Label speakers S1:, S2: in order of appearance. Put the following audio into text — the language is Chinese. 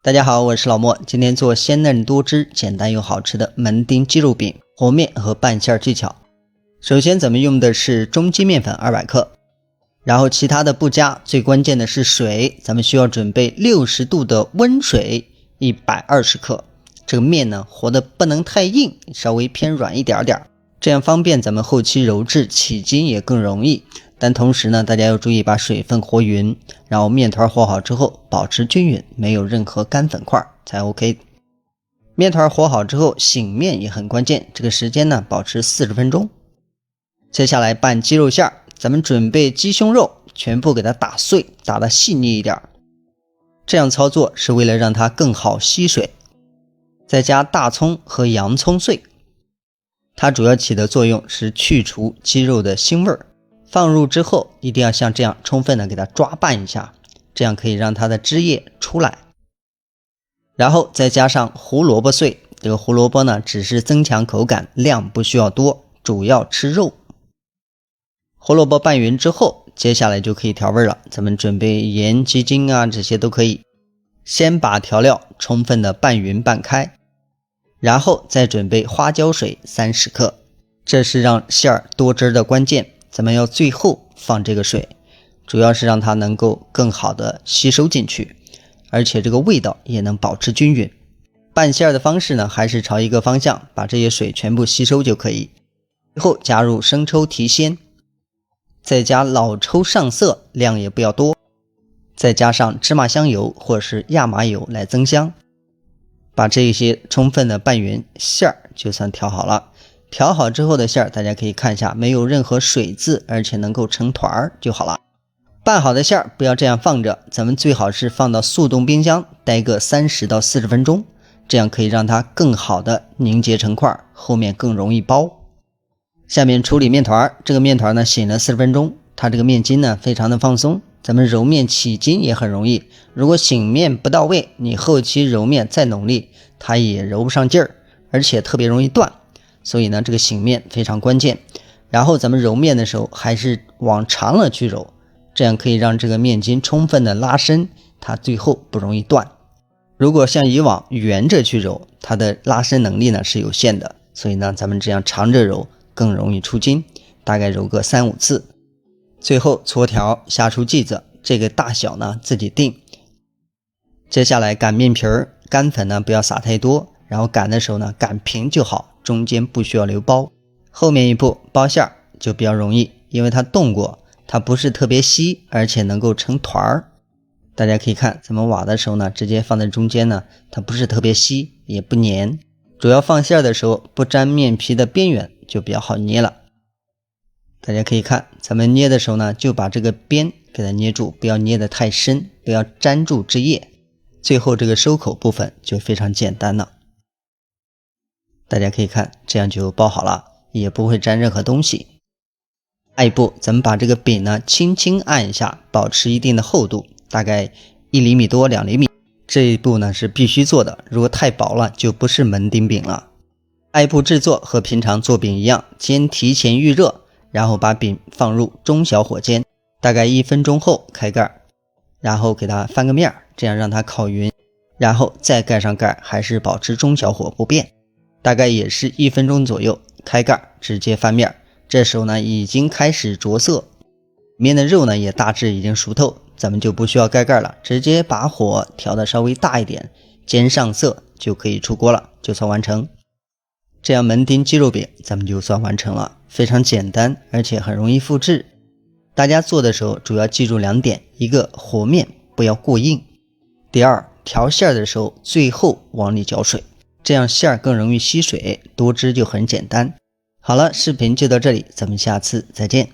S1: 大家好，我是老莫，今天做鲜嫩多汁、简单又好吃的门钉鸡肉饼和面和拌馅技巧。首先咱们用的是中筋面粉200克，然后其他的不加，最关键的是水，咱们需要准备60度的温水120克。这个面呢和的不能太硬，稍微偏软一点点，这样方便咱们后期揉制起筋也更容易。但同时呢，大家要注意把水分和匀，然后面团和好之后保持均匀，没有任何干粉块才 OK。 面团和好之后醒面也很关键，这个时间呢保持40分钟。接下来拌鸡肉馅，咱们准备鸡胸肉全部给它打碎，打得细腻一点，这样操作是为了让它更好吸水。再加大葱和洋葱碎，它主要起的作用是去除鸡肉的腥味儿。放入之后一定要像这样充分的给它抓拌一下，这样可以让它的汁液出来。然后再加上胡萝卜碎，这个胡萝卜呢只是增强口感，量不需要多，主要吃肉。胡萝卜拌匀之后，接下来就可以调味了，咱们准备盐、鸡精啊，这些都可以。先把调料充分的拌匀拌开，然后再准备花椒水30克，这是让馅儿多汁的关键。咱们要最后放这个水，主要是让它能够更好的吸收进去，而且这个味道也能保持均匀。拌馅的方式呢，还是朝一个方向，把这些水全部吸收就可以。最后加入生抽提鲜，再加老抽上色，量也不要多，再加上芝麻香油或是亚麻油来增香。把这些充分的拌匀，馅儿就算调好了。调好之后的馅儿，大家可以看一下，没有任何水渍，而且能够成团就好了。拌好的馅儿不要这样放着，咱们最好是放到速冻冰箱待个30到40分钟，这样可以让它更好的凝结成块，后面更容易包。下面处理面团，这个面团呢醒了40分钟，它这个面筋呢非常的放松，咱们揉面起筋也很容易。如果醒面不到位，你后期揉面再努力，它也揉不上劲儿，而且特别容易断。所以呢，这个醒面非常关键。然后咱们揉面的时候还是往长了去揉，这样可以让这个面筋充分的拉伸，它最后不容易断。如果像以往圆着去揉，它的拉伸能力呢是有限的，所以呢咱们这样长着揉更容易出筋，大概揉个3-5次。最后搓条下出剂子，这个大小呢自己定。接下来擀面皮儿，干粉呢不要撒太多，然后擀的时候呢擀平就好，中间不需要留包。后面一步包馅儿就比较容易，因为它冻过，它不是特别稀，而且能够成团儿。大家可以看咱们挖的时候呢，直接放在中间呢，它不是特别稀，也不粘。主要放馅儿的时候不沾面皮的边缘，就比较好捏了。大家可以看咱们捏的时候呢，就把这个边给它捏住，不要捏得太深，不要粘住汁液。最后这个收口部分就非常简单了。大家可以看，这样就包好了，也不会沾任何东西。下一步咱们把这个饼呢轻轻按一下，保持一定的厚度，大概1厘米多2厘米。这一步呢是必须做的，如果太薄了就不是门钉饼了。下一步制作和平常做饼一样，先提前预热，然后把饼放入中小火煎，大概1分钟后开盖，然后给它翻个面，这样让它烤匀，然后再盖上盖，还是保持中小火不变，大概也是1分钟左右，开盖直接翻面。这时候呢已经开始着色，里面的肉呢也大致已经熟透，咱们就不需要盖盖了，直接把火调的稍微大一点，煎上色就可以出锅了，就算完成。这样门钉鸡肉饼咱们就算完成了，非常简单，而且很容易复制。大家做的时候主要记住2点，一个和面不要过硬，第二调馅的时候最后往里搅水，这样馅儿更容易吸水，多汁就很简单。好了，视频就到这里，咱们下次再见。